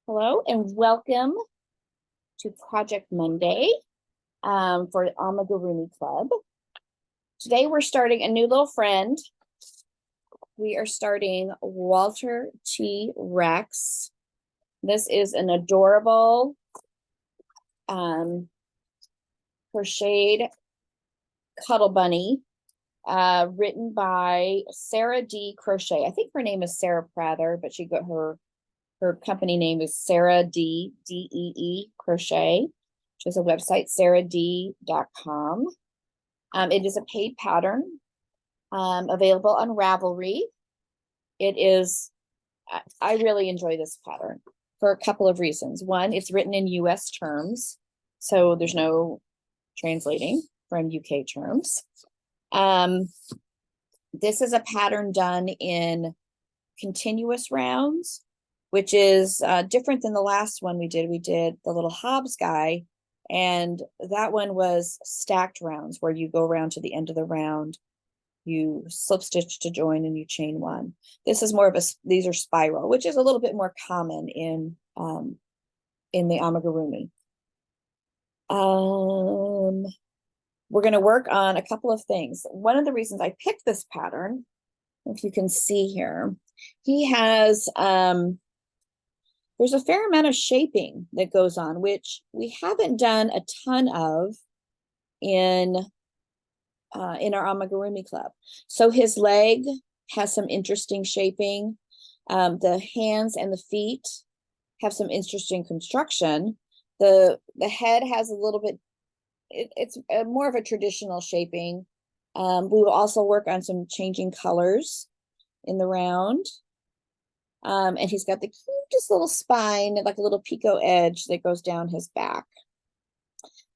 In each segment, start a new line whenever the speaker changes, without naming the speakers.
Hello and welcome to Project Monday for Amigurumi Club. Today we're starting a new little friend. We are starting Walter T. Rex. This is an adorable crocheted cuddle bunny written by Sarah D. Crochet. I think her name is Sarah Prather, but she got her company name is Sarah D. D-E-E Crochet. She has a website, sarahd.com. It is a paid pattern available on Ravelry. It is, I really enjoy this pattern for a couple of reasons. One, it's written in US terms, so there's no translating from UK terms. This is a pattern done in continuous rounds, which is different than the last one we did. We did the little Hobbs guy, and that one was stacked rounds where you go around to the end of the round, you slip stitch to join, and you chain one. This is more of these are spiral, which is a little bit more common in the amigurumi. We're going to work on a couple of things. One of the reasons I picked this pattern, if you can see here, he has there's a fair amount of shaping that goes on, which we haven't done a ton of in our amigurumi club. So his leg has some interesting shaping. The hands and the feet have some interesting construction. The head has a little bit, it's more of a traditional shaping. We will also work on some changing colors in the round. And he's got the cutest little spine, like a little picot edge that goes down his back.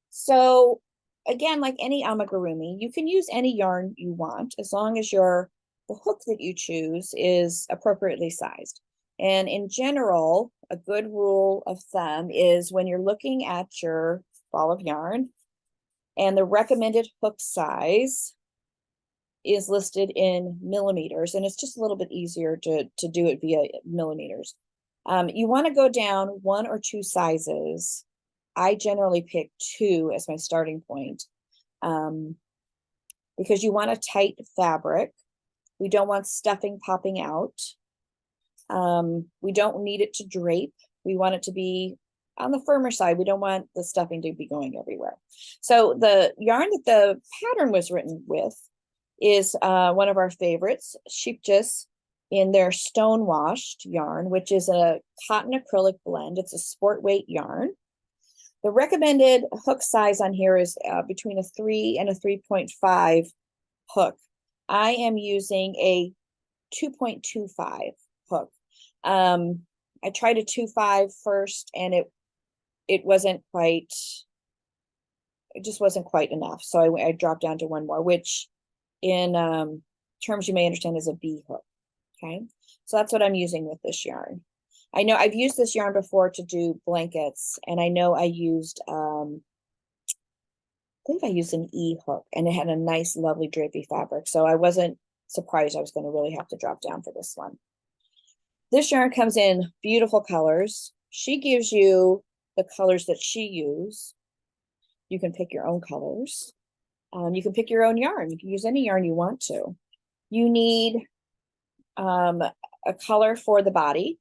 So again, like any amigurumi, you can use any yarn you want as long as the hook that you choose is appropriately sized. And in general, a good rule of thumb is when you're looking at your ball of yarn and the recommended hook size is listed in millimeters, and it's just a little bit easier to do it via millimeters. You want to go down one or two sizes. I generally pick 2 as my starting point because you want a tight fabric. We don't want stuffing popping out. We don't need it to drape. We want it to be on the firmer side. We don't want the stuffing to be going everywhere. So the yarn that the pattern was written with is one of our favorites, Sheepjis, in their stone washed yarn, which is a cotton acrylic blend. It's a sport weight yarn. The recommended hook size on here is between a 3 and a 3.5 hook. I am using a 2.25 hook. I tried a 2.5 first, and it just wasn't quite enough. So I dropped down to one more, which in terms you may understand is a B hook. Okay, so that's what I'm using with this yarn. I know I've used this yarn before to do blankets, and I know I used I believe I used an E hook, and it had a nice lovely drapey fabric, so I wasn't surprised I was going to really have to drop down for this one. This yarn comes in beautiful colors. She gives you the colors that she used. You can pick your own colors. You can pick your own yarn. You can use any yarn you want to. You need a color for the body.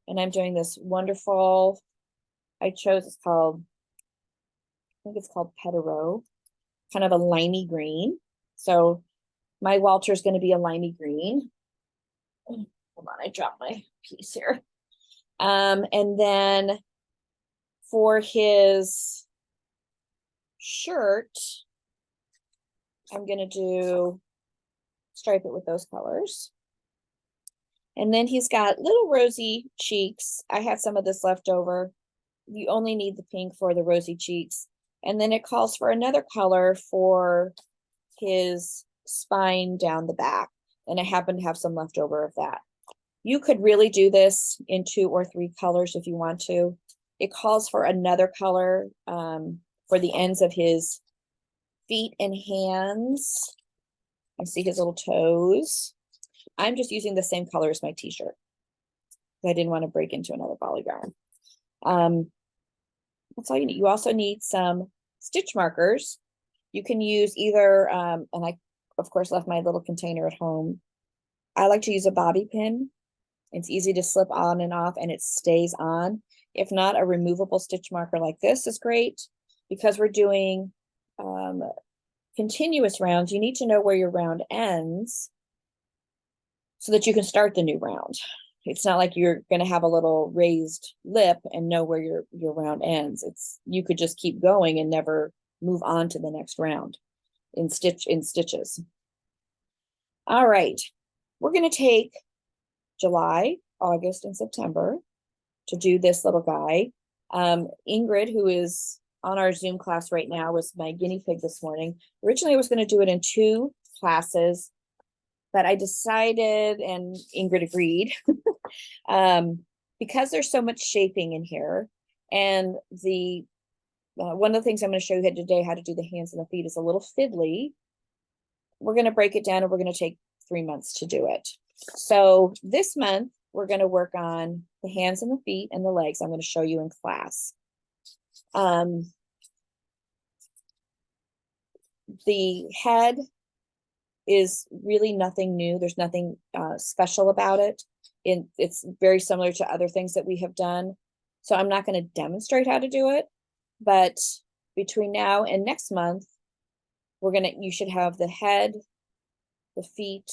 And I'm doing this wonderful, I think it's called Petero, kind of a limey green. So my Walter is going to be a limey green. Hold on, I dropped my piece here. And then for his shirt, I'm going to stripe it with those colors. And then he's got little rosy cheeks. I had some of this left over. You only need the pink for the rosy cheeks. And then it calls for another color for his spine down the back. And I happen to have some left over of that. You could really do this in 2 or 3 colors if you want to. It calls for another color for the ends of his feet and hands. You see his little toes. I'm just using the same color as my t-shirt. I didn't want to break into another ball of yarn. That's all you need. You also need some stitch markers. You can use either, and I, of course, left my little container at home. I like to use a bobby pin. It's easy to slip on and off and it stays on. If not, a removable stitch marker like this is great. Because we're doing continuous rounds, you need to know where your round ends so that you can start the new round. It's not like you're going to have a little raised lip and know where your round ends. You could just keep going and never move on to the next round in stitches. All right, we're going to take July, August, and September to do this little guy. Ingrid, who is on our Zoom class right now, was my guinea pig this morning. Originally, I was going to do it in 2 classes, but I decided, and Ingrid agreed, because there's so much shaping in here, and one of the things I'm going to show you today how to do the hands and the feet is a little fiddly. We're going to break it down and we're going to take 3 months to do it. So this month, we're going to work on the hands and the feet and the legs. I'm going to show you in class. The head is really nothing new. There's nothing special about it. It's very similar to other things that we have done. So I'm not going to demonstrate how to do it, but between now and next month, you should have the head, the feet,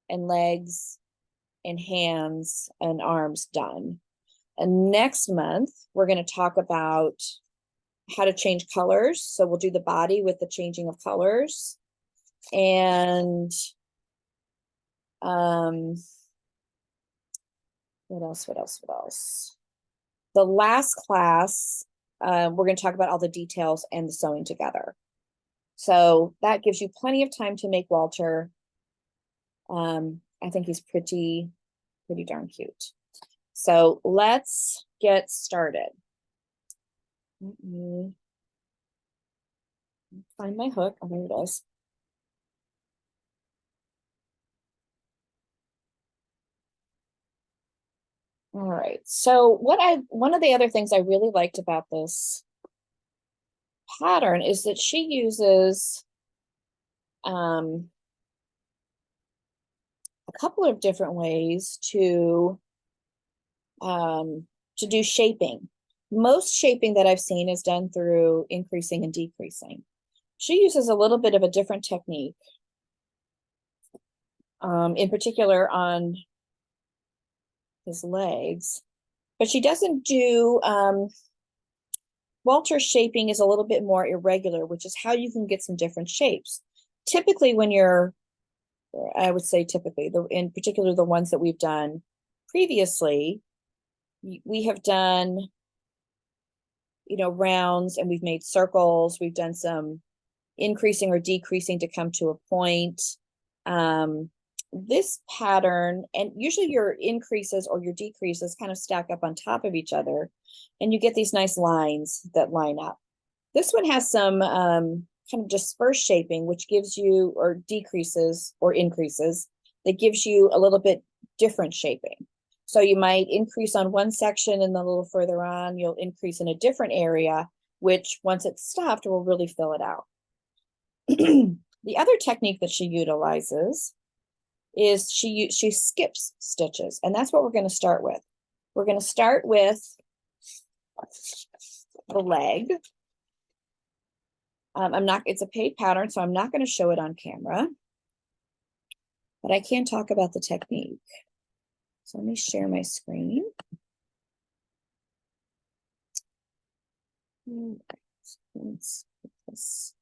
and legs, and hands and arms done. And next month, we're going to talk about how to change colors. So we'll do the body with the changing of colors. And what else? The last class, we're going to talk about all the details and the sewing together. So that gives you plenty of time to make Walter. I think he's pretty darn cute. So let's get started. Let me find my hook. Oh, there it is. All right. So one of the other things I really liked about this pattern is that she uses a couple of different ways to do shaping. Most shaping that I've seen is done through increasing and decreasing. She uses a little bit of a different technique, in particular on his legs, but she doesn't do, Walter's shaping is a little bit more irregular, which is how you can get some different shapes. Typically I would say typically, in particular the ones that we've done previously, we have done, rounds, and we've made circles. We've done some increasing or decreasing to come to a point. This pattern, and usually your increases or your decreases kind of stack up on top of each other, and you get these nice lines that line up. This one has some kind of dispersed shaping, which gives you, or decreases or increases, that gives you a little bit different shaping. So you might increase on one section, and then a little further on, you'll increase in a different area, which once it's stuffed, will really fill it out. The other technique that she utilizes is she skips stitches, and that's what we're going to start with. We're going to start with the leg. It's a paid pattern, so I'm not going to show it on camera, but I can talk about the technique. So let me share my screen. Let's put this.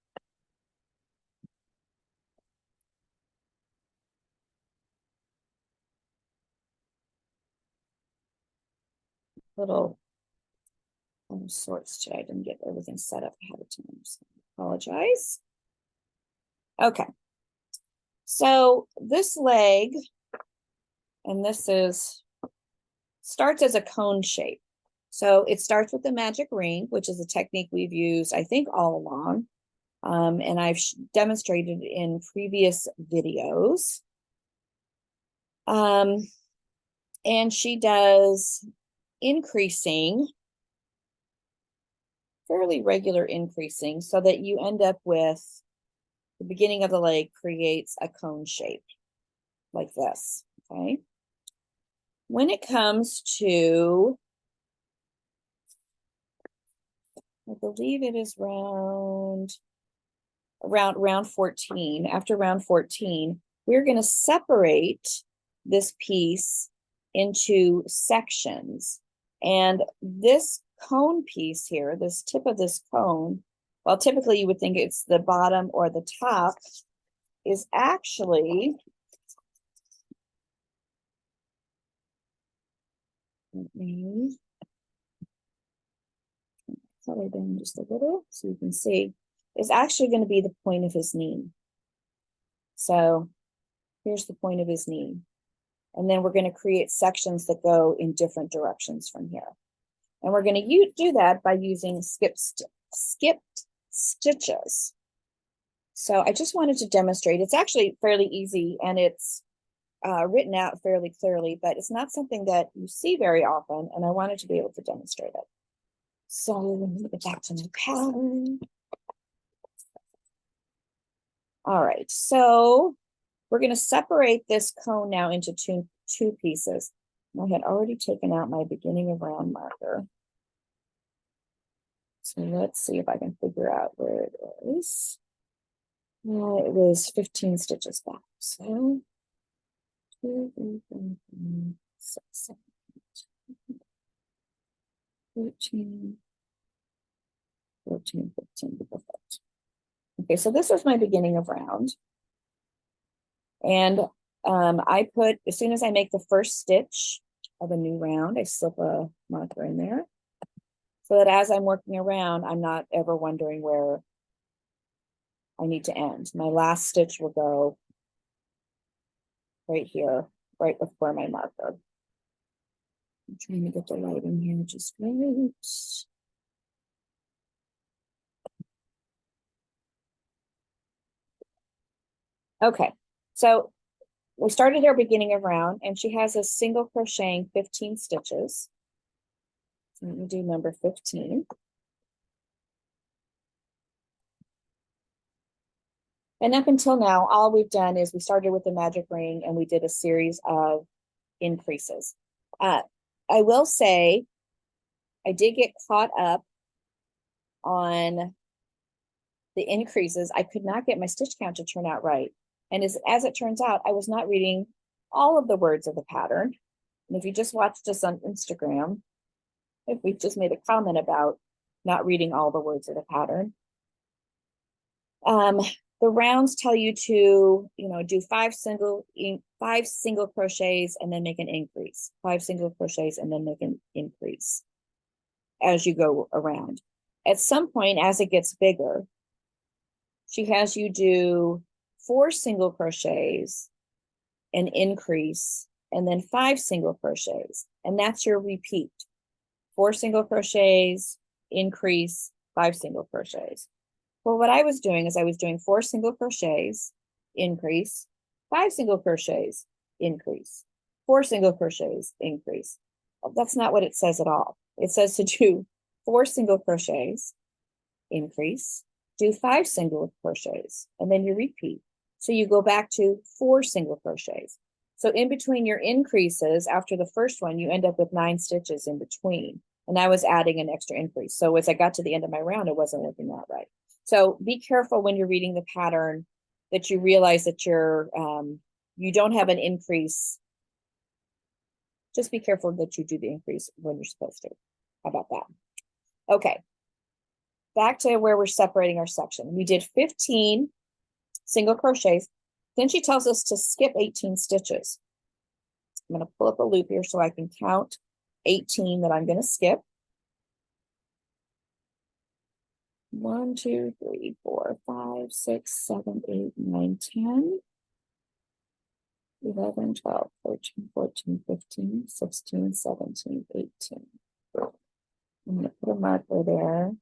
Little sorts today. I didn't get everything set up ahead of time, so I apologize. Okay. So this leg, and starts as a cone shape. So it starts with the magic ring, which is a technique we've used, I think, all along. And I've demonstrated in previous videos. And she does increasing fairly regular increasing so that you end up with the beginning of the leg creates a cone shape like this, okay? When it comes to, I believe it is round 14, after round 14, we're going to separate this piece into sections. And this cone piece here, this tip of this cone, well, typically you would think it's the bottom or the top, is actually, let me color down just a little so you can see, is actually going to be the point of his knee. So here's the point of his knee. And then we're going to create sections that go in different directions from here. And we're going to do that by using skipped stitches. So I just wanted to demonstrate. It's actually fairly easy and it's written out fairly clearly, but it's not something that you see very often. And I wanted to be able to demonstrate it. So let me get back to my pattern. All right, so we're going to separate this cone now into two pieces. I had already taken out my beginning of round marker. So let's see if I can figure out where it is. It was 15 stitches back. So 2, 3, 4, 5, 6, 7, 8, 13, 14, 15. Perfect. Okay, so this is my beginning of round. And I put, as soon as I make the first stitch of a new round, I slip a marker in there so that as I'm working around, I'm not ever wondering where I need to end. My last stitch will go right here, right before my marker. I'm trying to get the light in here just right. Okay, so we started our beginning of round and she has a single crocheting 15 stitches. So let me do number 15. And up until now, all we've done is we started with the magic ring and we did a series of increases. I will say I did get caught up on the increases. I could not get my stitch count to turn out right. And as it turns out, I was not reading all of the words of the pattern. And if you just watched us on Instagram, if we just made a comment about not reading all the words of the pattern, the rounds tell you to, do 5 single crochets and then make an increase, 5 single crochets and then make an increase as you go around. At some point, as it gets bigger, she has you do 4 single crochets, an increase, and then 5 single crochets. And that's your repeat. 4 single crochets, increase, 5 single crochets. Well, what I was doing is I was doing 4 single crochets, increase, 5 single crochets, increase, 4 single crochets, increase. Well, that's not what it says at all. It says to do 4 single crochets, increase, do 5 single crochets, and then you repeat. So you go back to 4 single crochets. So in between your increases, after the first one, you end up with 9 stitches in between. And I was adding an extra increase. So as I got to the end of my round, it wasn't working out right. So be careful when you're reading the pattern that you realize that you don't have an increase. Just be careful that you do the increase when you're supposed to. How about that? Okay. Back to where we're separating our section. We did 15 single crochets. Then she tells us to skip 18 stitches. I'm going to pull up a loop here so I can count 18 that I'm going to skip. 1, 2, 3, 4, 5, 6, 7, 8, 9, 10, 11, 12, 13, 14, 15, 16, 17, 18. I'm going to put a marker there. I'm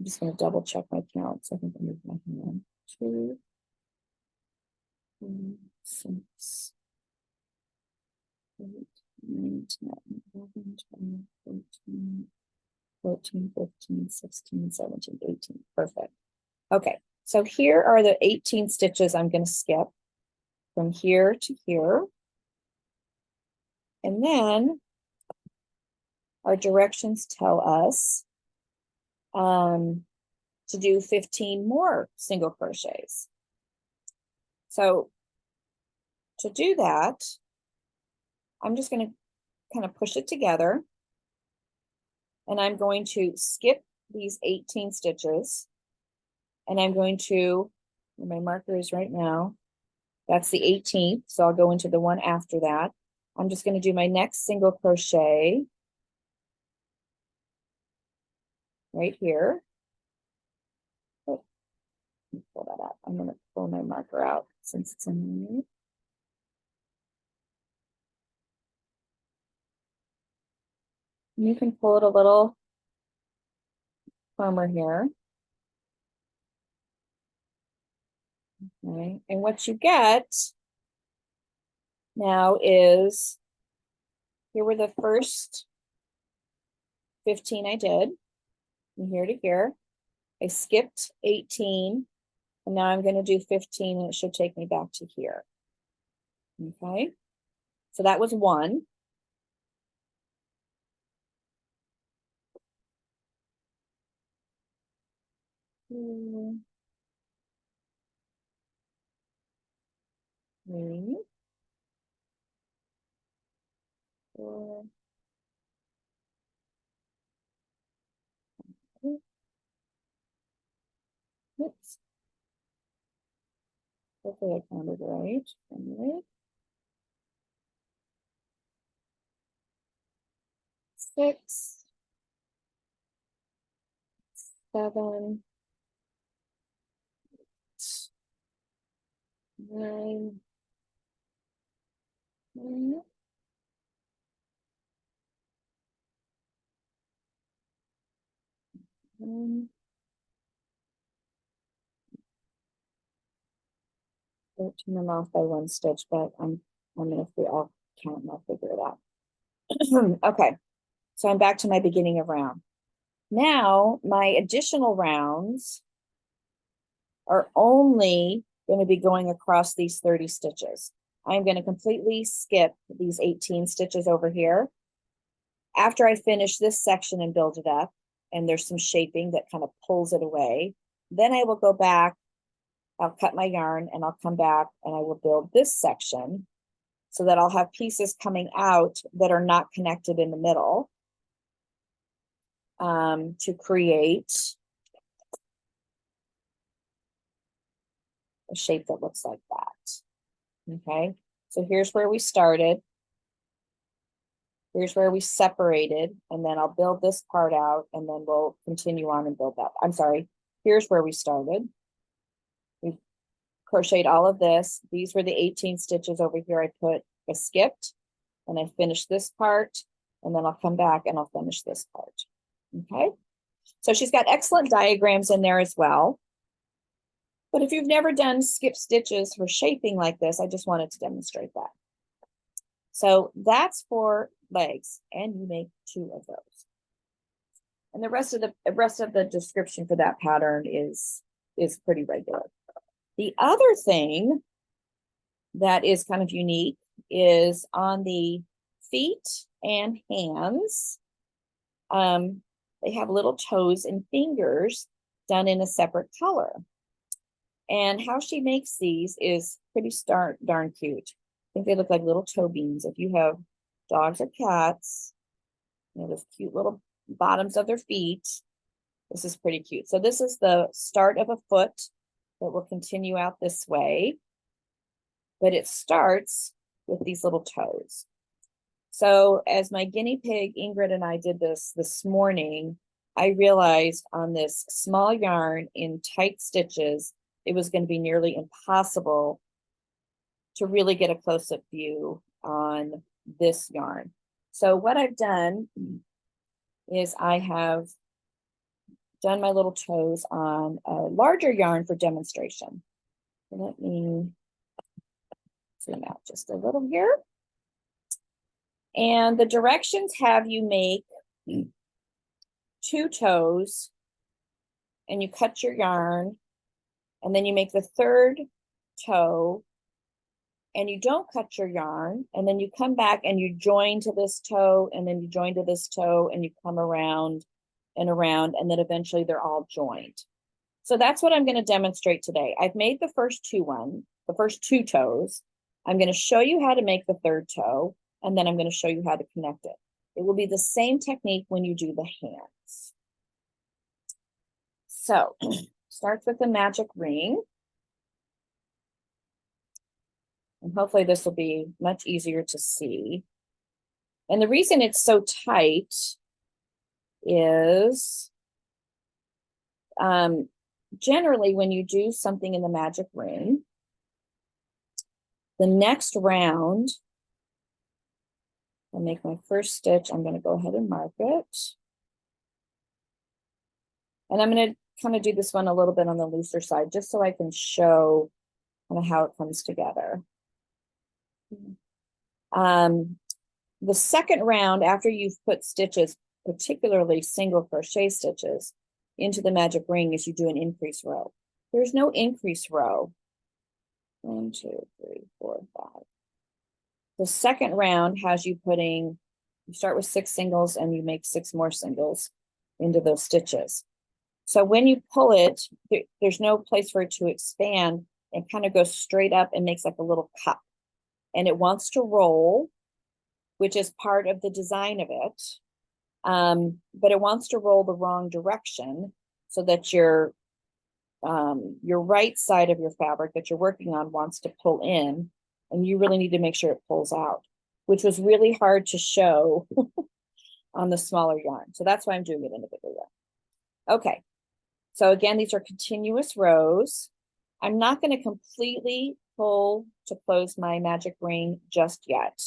just going to double check my counts. I think I moved my hand. 2, 3, 6, 8, 9, 10, 11, 12, 13, 14, 15, 16, 17, 18. Perfect. Okay, so here are the 18 stitches I'm going to skip from here to here. And then our directions tell us to do 15 more single crochets. So to do that, I'm just going to kind of push it together. And I'm going to skip these 18 stitches. And I'm going to, where my marker is right now, that's the 18th. So I'll go into the one after that. I'm just going to do my next single crochet right here. Oh, pull that out. I'm going to pull my marker out since it's in there. You can pull it a little firmer here. Okay, and what you get now is, here were the first 15 I did, from here to here. I skipped 18, and now I'm going to do 15, and it should take me back to here. Okay, so that was one. Two, three, four, oops. Hopefully I counted right. Anyway. 6, 7, 9, 10, 13. I'm off by one stitch, but I'm gonna I'll count and I'll figure it out. Okay, so I'm back to my beginning of round. Now my additional rounds are only going to be going across these 30 stitches. I'm going to completely skip these 18 stitches over here. After I finish this section and build it up, and there's some shaping that kind of pulls it away, then I will go back, I'll cut my yarn, and I'll come back and I will build this section so that I'll have pieces coming out that are not connected in the middle, to create a shape that looks like that. Okay, so here's where we started. Here's where we separated, and then I'll build this part out, and then we'll continue on and build that. I'm sorry, here's where we started. We crocheted all of this. These were the 18 stitches over here. I skipped, and I finished this part, and then I'll come back and I'll finish this part. Okay, so she's got excellent diagrams in there as well. But if you've never done skip stitches for shaping like this, I just wanted to demonstrate that. So that's for legs, and you make 2 of those. And the rest of the description for that pattern is pretty regular. The other thing that is kind of unique is on the feet and hands. They have little toes and fingers done in a separate color. And how she makes these is pretty darn cute. I think they look like little toe beans. If you have dogs or cats, you know, those cute little bottoms of their feet. This is pretty cute. So this is the start of a foot that will continue out this way, but it starts with these little toes. So as my guinea pig, Ingrid, and I did this morning, I realized on this small yarn in tight stitches, it was going to be nearly impossible to really get a close-up view on this yarn. So what I've done is I have done my little toes on a larger yarn for demonstration. Let me zoom out just a little here. And the directions have you make 2 toes and you cut your yarn, and then you make the 3rd toe and you don't cut your yarn, and then you come back and you join to this toe, and then you join to this toe, and you come around and around, and then eventually they're all joined. So that's what I'm going to demonstrate today. I've made the first two toes. I'm going to show you how to make the 3rd toe, and then I'm going to show you how to connect it. It will be the same technique when you do the hands. So starts with the magic ring. And hopefully this will be much easier to see. And the reason it's so tight is generally when you do something in the magic ring, the next round, I'll make my first stitch. I'm going to go ahead and mark it. And I'm going to kind of do this one a little bit on the looser side, just so I can show kind of how it comes together. The second round, after you've put stitches, particularly single crochet stitches, into the magic ring, is you do an increase row. There's no increase row. 1, 2, 3, 4, 5. The second round has you you start with 6 singles and you make 6 more singles into those stitches. So when you pull it, there's no place for it to expand. It kind of goes straight up and makes like a little cup. And it wants to roll, which is part of the design of it. But it wants to roll the wrong direction so that your right side of your fabric that you're working on wants to pull in, and you really need to make sure it pulls out, which was really hard to show on the smaller yarn. So that's why I'm doing it in the bigger yarn. Okay, so again, these are continuous rows. I'm not going to completely pull to close my magic ring just yet.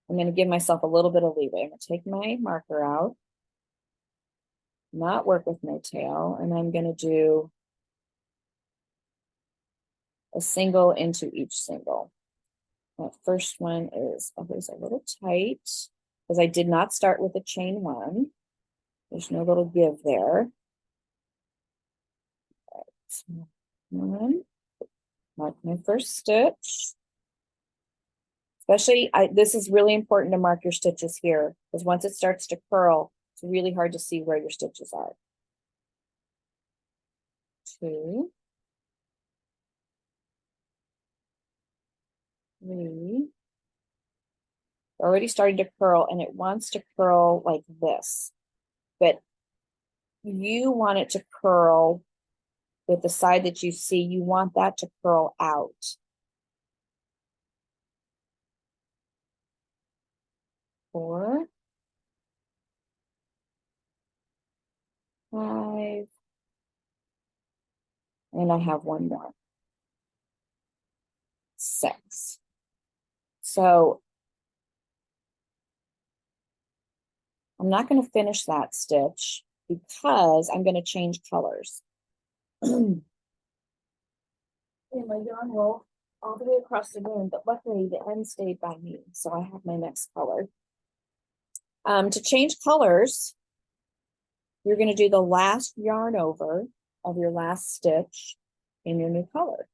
I'm going to give myself a little bit of leeway. I'm going to take my marker out, not work with my tail, and I'm going to do a single into each single. That first one is always a little tight because I did not start with a chain 1. There's no little give there. Right. One, mark my first stitch. Especially, this is really important to mark your stitches here, because once it starts to curl, it's really hard to see where your stitches are. 2, 3. Already starting to curl, and it wants to curl like this, but you want it to curl with the side that you see. You want that to curl out. 4, 5, and I have 1 more. 6. So I'm not going to finish that stitch because I'm going to change colors. And my yarn rolled all the way across the room, but luckily the end stayed by me, so I have my next color. To change colors, you're going to do the last yarn over of your last stitch in your new color.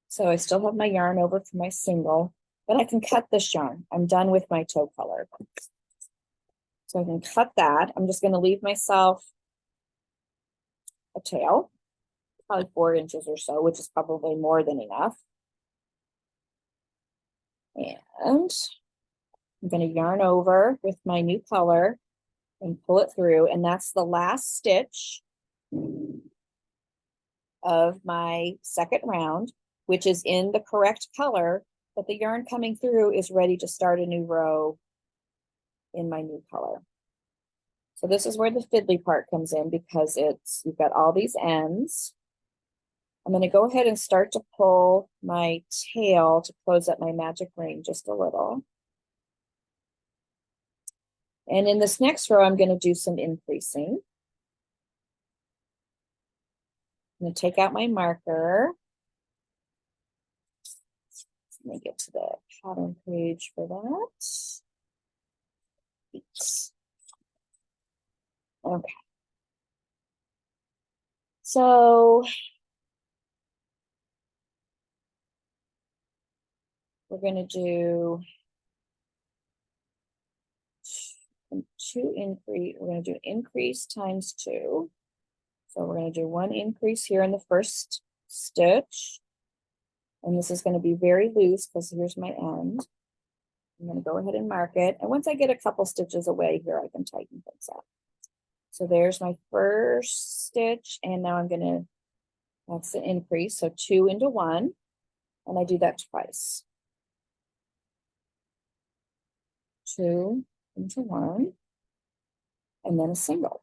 So I still have my yarn over for my single, but I can cut this yarn. I'm done with my toe color. So I can cut that. I'm just going to leave myself a tail, probably 4 inches or so, which is probably more than enough. And I'm going to yarn over with my new color and pull it through. And that's the last stitch of my second round, which is in the correct color, but the yarn coming through is ready to start a new row in my new color. So this is where the fiddly part comes in, because you've got all these ends. I'm going to go ahead and start to pull my tail to close up my magic ring just a little. And in this next row, I'm going to do some increasing. I'm going to take out my marker. Let me get to the pattern page for that. Okay. So we're going to do two increase. We're going to do increase times 2. So we're going to do 1 increase here in the first stitch. And this is going to be very loose because here's my end. I'm going to go ahead and mark it. And once I get a couple stitches away here, I can tighten things up. So there's my first stitch. And now I'm going to, that's the increase. So 2 into 1. And I do that twice. 2 into 1. And then a single.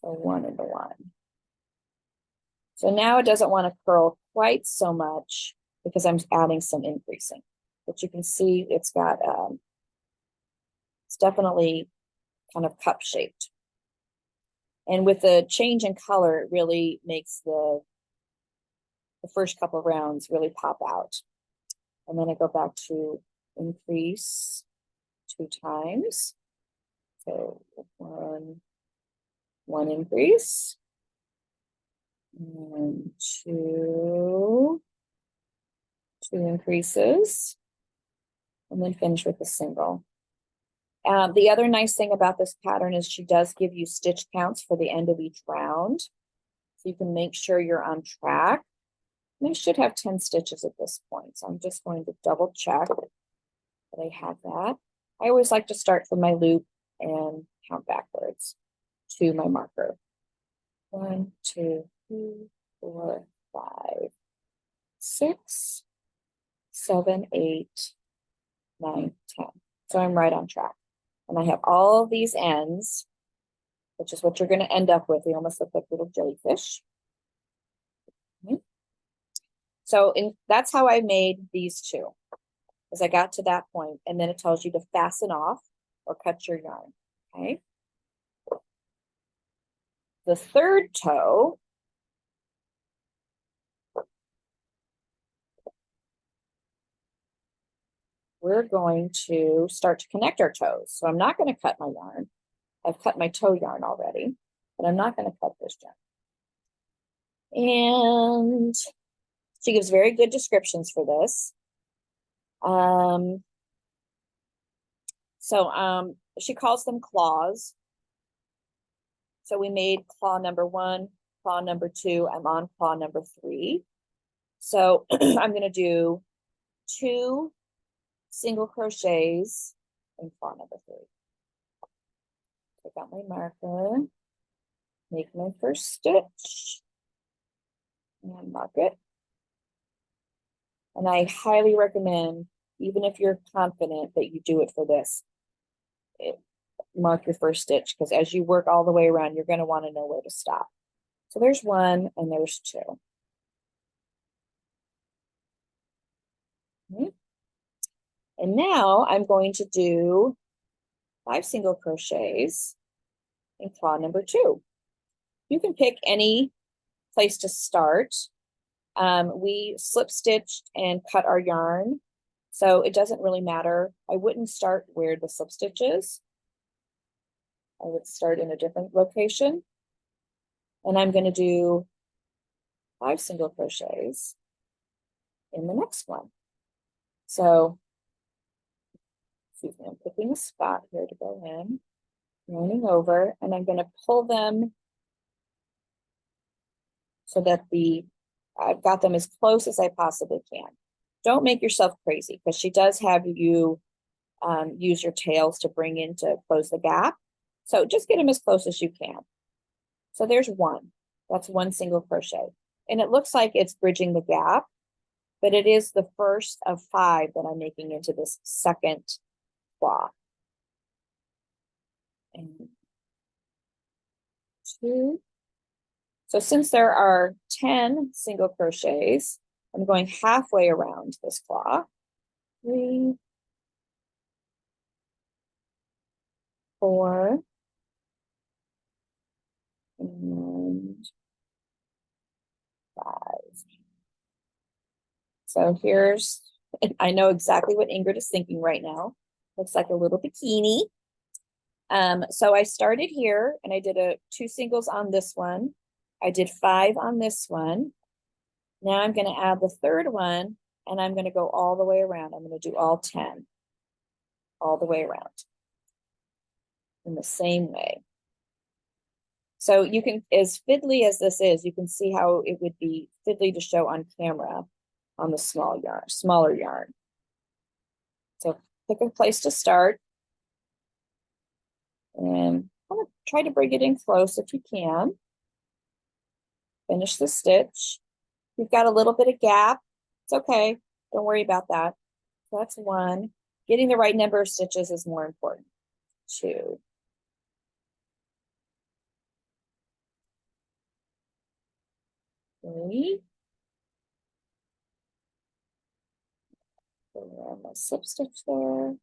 So 1 into 1. So now it doesn't want to curl quite so much because I'm adding some increasing. But you can see it's got, it's definitely kind of cup shaped. And with the change in color, it really makes the first couple rounds really pop out. And then I go back to increase 2 times. So one increase. And two increases. And then finish with a single. The other nice thing about this pattern is she does give you stitch counts for the end of each round. So you can make sure you're on track. And I should have 10 stitches at this point. So I'm just going to double check that I have that. I always like to start from my loop and count backwards to my marker. 1, 2, 3, 4, 5, 6, 7, 8, 9, 10. So I'm right on track. And I have all of these ends, which is what you're going to end up with. They almost look like little jellyfish. Okay. So that's how I made these two, as I got to that point, and then it tells you to fasten off or cut your yarn. Okay. The third toe, we're going to start to connect our toes. So I'm not going to cut my yarn. I've cut my toe yarn already, but I'm not going to cut this yarn. And she gives very good descriptions for this. She calls them claws. So we made claw number 1, claw number 2. I'm on claw number 3. So I'm going to do 2 single crochets in claw number 3. Take out my marker, make my first stitch, and mark it. And I highly recommend, even if you're confident that you do it for this, mark your first stitch, because as you work all the way around, you're going to want to know where to stop. So there's 1 and there's 2. Okay. And now I'm going to do 5 single crochets in claw number 2. You can pick any place to start. We slip stitched and cut our yarn, so it doesn't really matter. I wouldn't start where the slip stitch is. I would start in a different location. And I'm going to do 5 single crochets in the next one. So, excuse me, I'm picking a spot here to go in, running over, and I'm going to pull them so that I've got them as close as I possibly can. Don't make yourself crazy, because she does have you use your tails to bring in to close the gap. So just get them as close as you can. So there's 1. That's 1 single crochet. And it looks like it's bridging the gap, but it is the first of 5 that I'm making into this second claw. And 2. So since there are 10 single crochets, I'm going halfway around this claw. 3, 4, and 5. So here's, I know exactly what Ingrid is thinking right now. Looks like a little bikini. So I started here and I did 2 singles on this one. I did 5 on this one. Now I'm going to add the third one and I'm going to go all the way around. I'm going to do all 10 all the way around in the same way. So you can, as fiddly as this is, you can see how it would be fiddly to show on camera on the smaller yarn. So pick a place to start and I'm gonna try to bring it in close if you can. Finish the stitch. You've got a little bit of gap. It's okay. Don't worry about that. So that's 1. Getting the right number of stitches is more important. 2. 3. Around my slip stitch there.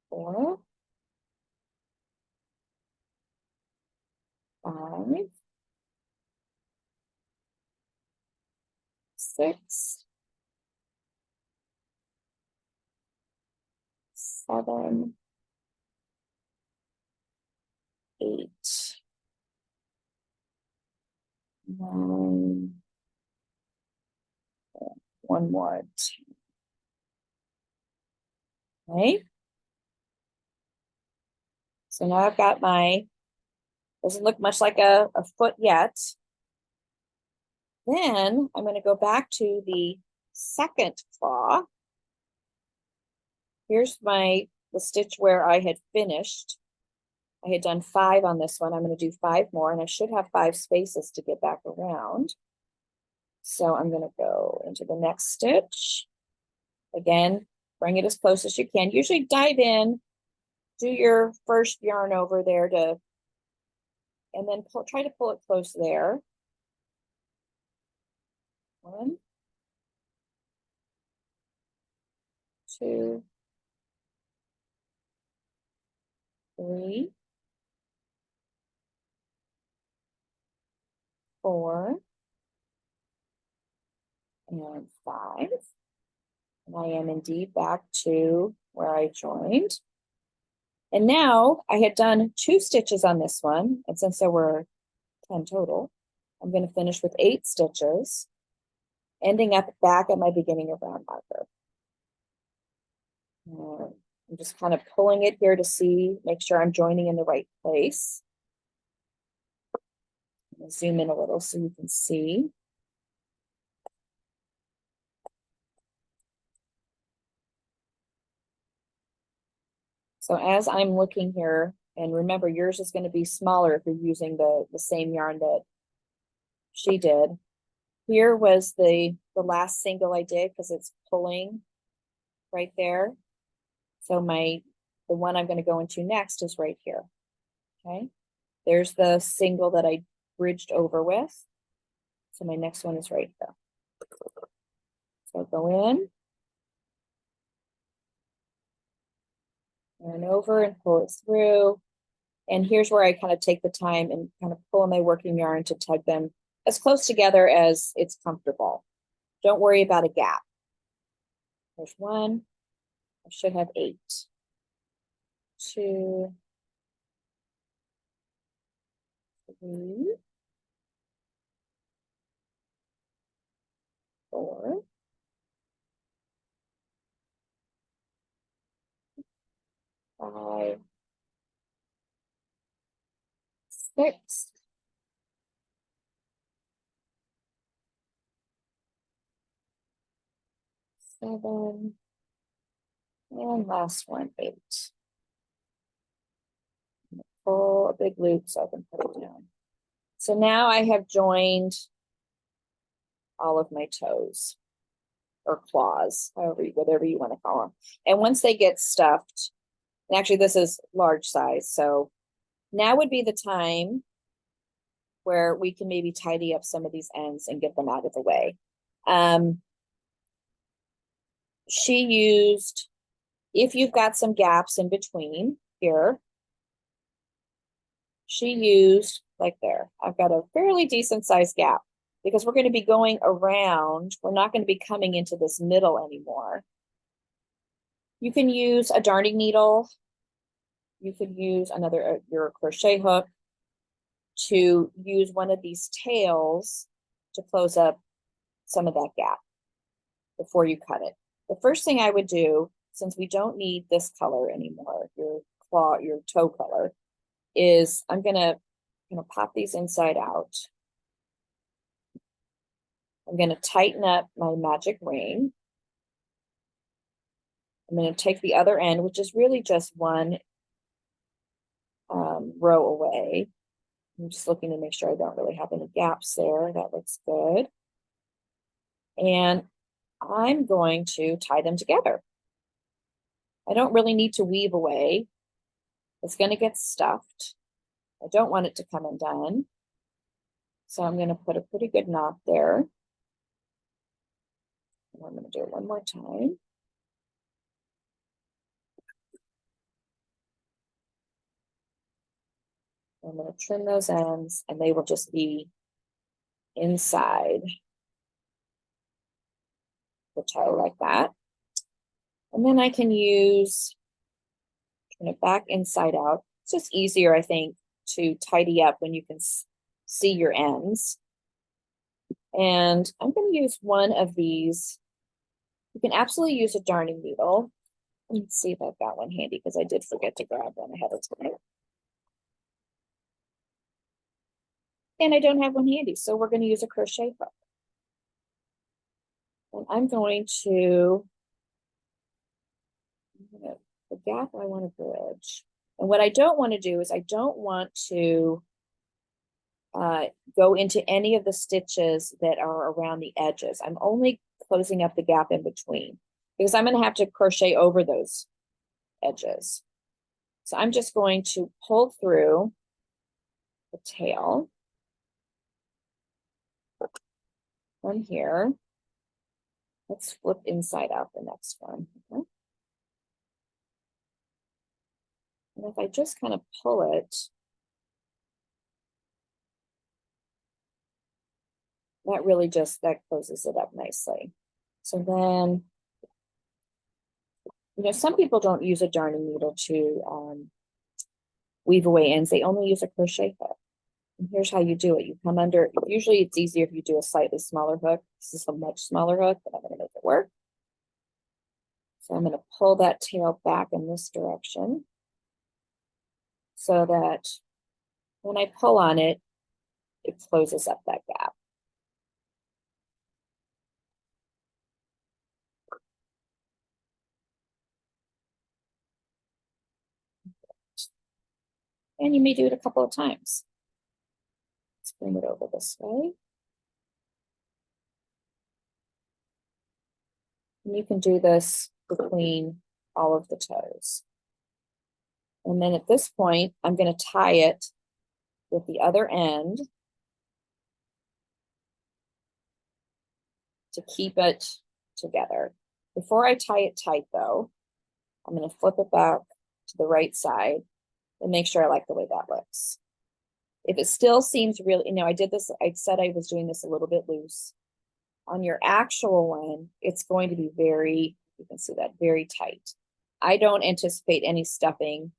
4. 5. 6. 7. 8. 9. One more. Okay. So now I've got doesn't look much like a foot yet. Then I'm going to go back to the second claw. Here's the stitch where I had finished. I had done 5 on this one. I'm going to do 5 more and I should have 5 spaces to get back around. So I'm going to go into the next stitch. Again, bring it as close as you can. Usually dive in, do your first yarn over there and then try to pull it close there. 1, 2, 3, 4, and 5. And I am indeed back to where I joined. And now I had done 2 stitches on this one. And since there were 10 total, I'm going to finish with 8 stitches, ending up back at my beginning of round marker. I'm just kind of pulling it here to make sure I'm joining in the right place. I'm going to zoom in a little so you can see. So as I'm looking here, and remember yours is going to be smaller if you're using the same yarn that she did. Here was the last single I did because it's pulling right there. So the one I'm going to go into next is right here. Okay. There's the single that I bridged over with. So my next one is right here. So I'll go in. Yarn over and pull it through. And here's where I kind of take the time and kind of pull my working yarn to tug them as close together as it's comfortable. Don't worry about a gap. There's 1. I should have 8. 2, 3, 4, 5, 6, 7, and last one, 8. Pull a big loop so I can put it down. So now I have joined all of my toes or claws, whatever you want to call them. And once they get stuffed, and actually this is large size, so now would be the time where we can maybe tidy up some of these ends and get them out of the way. She used, if you've got some gaps in between here, she used like there. I've got a fairly decent sized gap because we're going to be going around. We're not going to be coming into this middle anymore. You can use a darning needle. You could use your crochet hook to use one of these tails to close up some of that gap before you cut it. The first thing I would do, since we don't need this color anymore, your toe color, is I'm gonna pop these inside out. I'm gonna tighten up my magic ring. I'm gonna take the other end, which is really just one row away. I'm just looking to make sure I don't really have any gaps there. That looks good. And I'm going to tie them together. I don't really need to weave away. It's going to get stuffed. I don't want it to come undone. So I'm going to put a pretty good knot there. And I'm going to do it one more time. I'm going to trim those ends and they will just be inside the toe like that. And then I can turn it back inside out. It's just easier, I think, to tidy up when you can see your ends. And I'm going to use one of these. You can absolutely use a darning needle. Let's see if I've got one handy because I did forget to grab one ahead of time. And I don't have one handy, so we're going to use a crochet hook. And I'm going to, the gap I want to bridge. And what I don't want to do is I don't want to go into any of the stitches that are around the edges. I'm only closing up the gap in between because I'm going to have to crochet over those edges. So I'm just going to pull through the tail from here. Let's flip inside out the next one. Okay. And if I just kind of pull it, that closes it up nicely. So then, some people don't use a darning needle to weave away ends. They only use a crochet hook. And here's how you do it. You come under, usually it's easier if you do a slightly smaller hook. This is a much smaller hook, but I'm going to make it work. So I'm going to pull that tail back in this direction so that when I pull on it, it closes up that gap. And you may do it a couple of times. Let's bring it over this way. And you can do this between all of the toes. And then at this point, I'm going to tie it with the other end to keep it together. Before I tie it tight though, I'm going to flip it back to the right side and make sure I like the way that looks. If it still seems really, I said I was doing this a little bit loose. On your actual one, it's going to be you can see that, very tight. I don't anticipate any stuffing.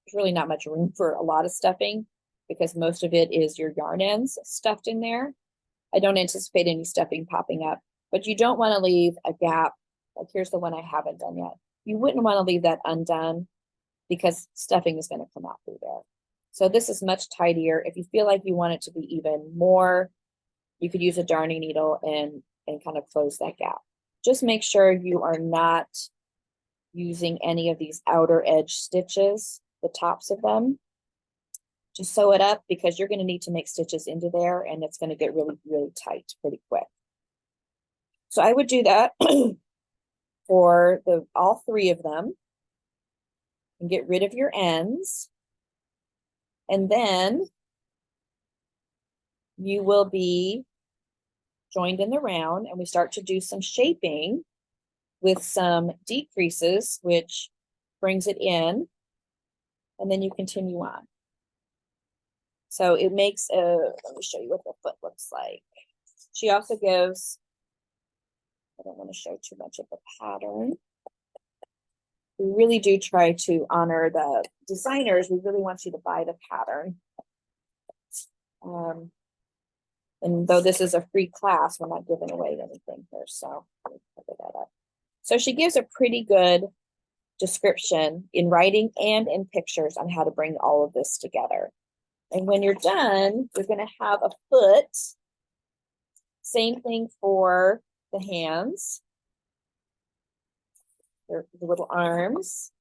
There's really not much room for a lot of stuffing because most of it is your yarn ends stuffed in there. I don't anticipate any stuffing popping up, but you don't want to leave a gap. Like here's the one I haven't done yet. You wouldn't want to leave that undone because stuffing is going to come out through there. So this is much tidier. If you feel like you want it to be even more, you could use a darning needle and kind of close that gap. Just make sure you are not using any of these outer edge stitches, the tops of them, to sew it up because you're going to need to make stitches into there and it's going to get really, really tight pretty quick. So I would do that for all three of them and get rid of your ends. And then you will be joined in the round and we start to do some shaping with some decreases, which brings it in, and then you continue on. So it makes let me show you what the foot looks like. She also gives, I don't want to show too much of the pattern. we really do try to honor the designers. We really want you to buy the pattern. And though this is a free class, we're not giving away anything here. So let me cover that up. So she gives a pretty good description in writing and in pictures on how to bring all of this together. And when you're done, you're going to have a foot. Same thing for the hands, the little arms.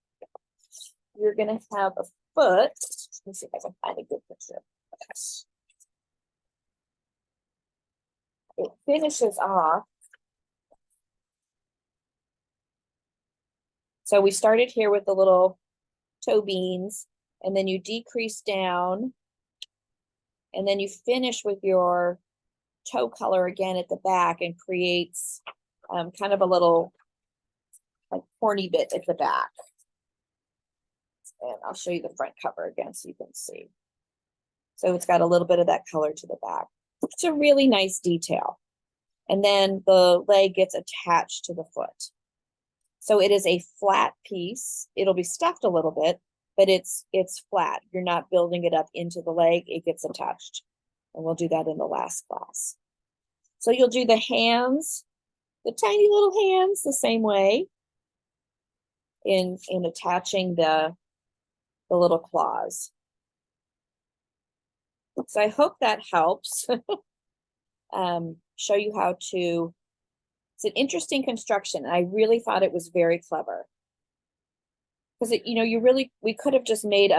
You're going to have a foot. Let me see if I can find a good picture of this. It finishes off. So we started here with the little toe beans, and then you decrease down, and then you finish with your toe color again at the back and creates kind of a little like horny bit at the back. And I'll show you the front cover again so you can see. So it's got a little bit of that color to the back. It's a really nice detail. And then the leg gets attached to the foot. So it is a flat piece. It'll be stuffed a little bit, but it's flat. You're not building it up into the leg. It gets attached. And we'll do that in the last class. So you'll do the hands, the tiny little hands, the same way in attaching the little claws. So I hope that helps. Show you how to, it's an interesting construction. And I really thought it was very clever. Because we could have just made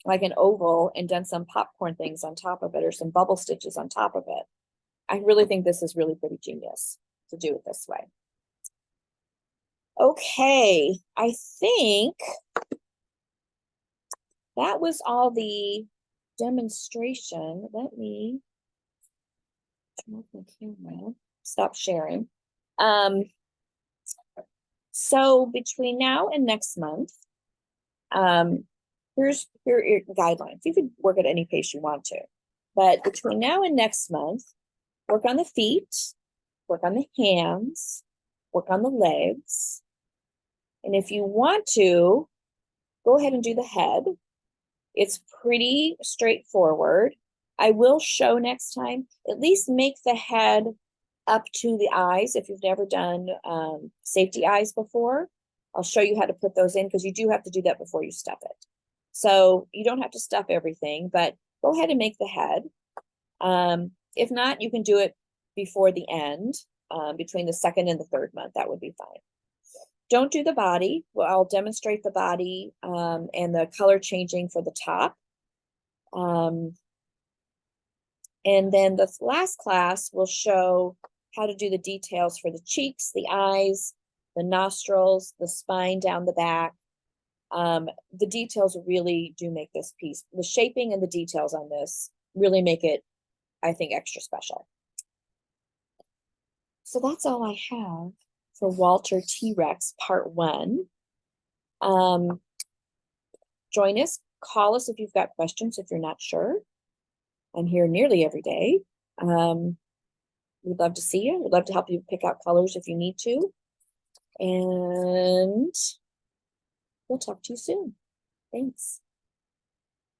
like an oval and done some popcorn things on top of it or some bubble stitches on top of it. I really think this is really pretty genius to do it this way. Okay, I think that was all the demonstration. Let me turn off my camera, stop sharing. So between now and next month, here are your guidelines. You can work at any pace you want to, but between now and next month, work on the feet, work on the hands, work on the legs. And if you want to, go ahead and do the head. It's pretty straightforward. I will show next time, at least make the head up to the eyes. If you've never done safety eyes before, I'll show you how to put those in because you do have to do that before you stuff it. So you don't have to stuff everything, but go ahead and make the head. If not, you can do it before the end, between the second and the third month. That would be fine. Don't do the body. Well, I'll demonstrate the body and the color changing for the top. And then the last class will show how to do the details for the cheeks, the eyes, the nostrils, the spine down the back. The details really do make this piece. The shaping and the details on this really make it, I think, extra special. So that's all I have for Walter T-Rex Part 1. Join us, call us if you've got questions, if you're not sure. I'm here nearly every day. We'd love to see you. We'd love to help you pick out colors if you need to. And we'll talk to you soon. Thanks.